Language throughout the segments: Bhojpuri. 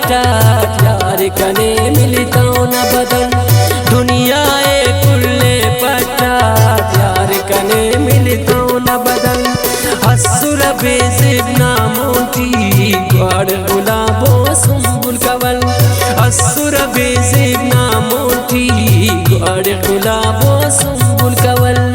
पटा यार कने मिलता न बदन दुनिया कुल्ले पटा यार कने मिलता न बदन हसुर बेजिबना मोटी ग्वाड़ गुलाबो सुंबुल कवल हसुर बेजिबना मोटी ग्वाड़ गुलाबो सुंबुल कवल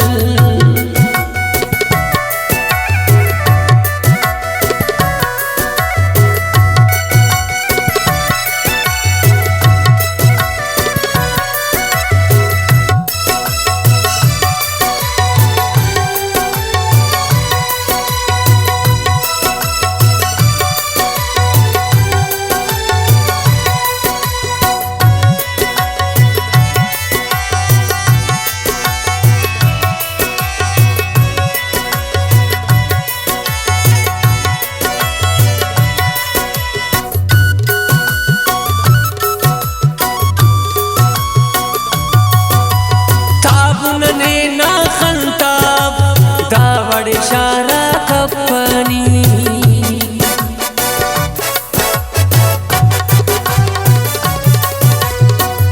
शारा कपनी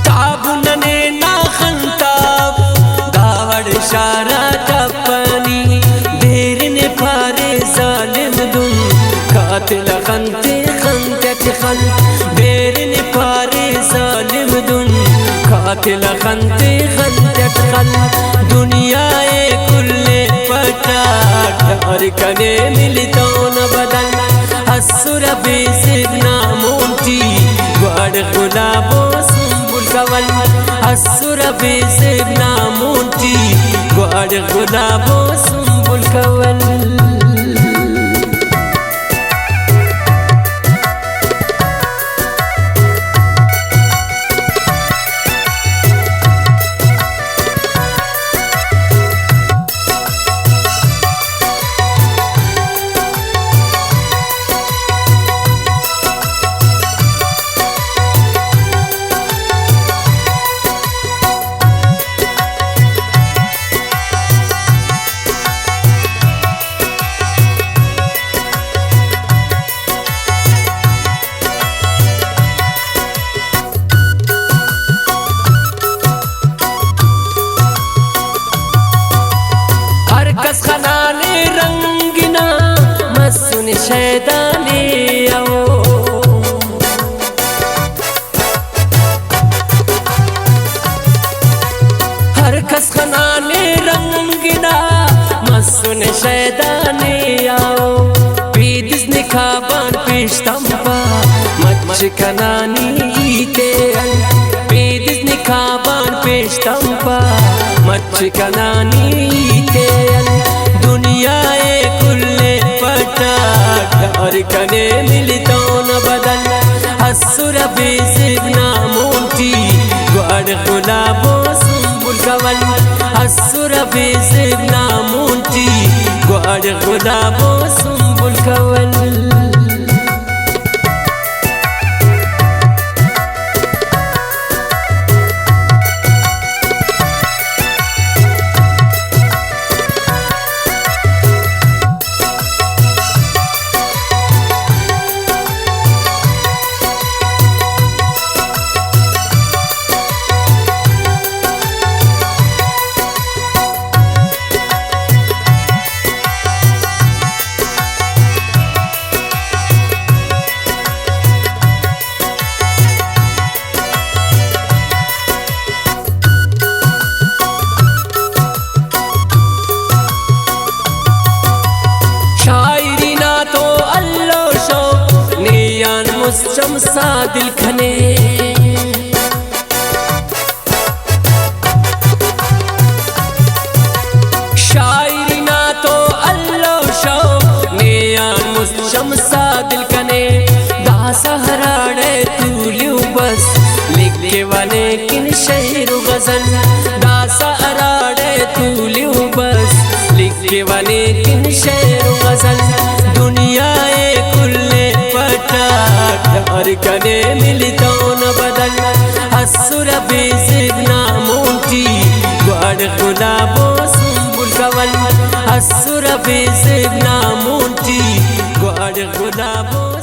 ताबुनने ना खंताब दावड़ शारा कपनी देर ने पारे जालिम दुन कातिल खंते खंते खल देर ने पारे जालिम दुन कातिल खंते खंते खल दुनिया कुल्ले पटा यार कने मिलता न बदन हसुर बेजिबना मोटी ग्वाड़ गुलाबो सुंबुल कवल हसुर बेजिबना मोटी ग्वाड़ गुलाबो सुंबुल कवल खनाने रंगिना मसून शैदाने आओ हर कस खनाने रंगिना मसून शैदाने आओ पीदिस निखाबान पेशतंपा मच कनानी ते पीदिस निखाबान पेशतंपा मच कनानी ते दुनिया कुल्ले पटा यार कने मिलता न बदन हसुर बेजिबना मोटी ग्वाड़ गुलाबो सुंबुल कवल हसुर बेजिबना मोटी ग्वाड़ गुलाबो सुंबुल कवल चमसा दिल खने शायरी ना तो अल्लाह शौक ने चमसा दिल खने दासा हराड़े तूलियो बस लिखे वाले किन शहर गजल दासा हराड़े तूलियो बस लिखे वाले किन शहर गजल दुनिया कुल्ले पटा यार कने मिलता न बदन हसुर बेजिबना मोटी ग्वाड़ गुलाबो सुंबुल कवल हसुर बेजिबना मोटी ग्वाड़ गुलाबो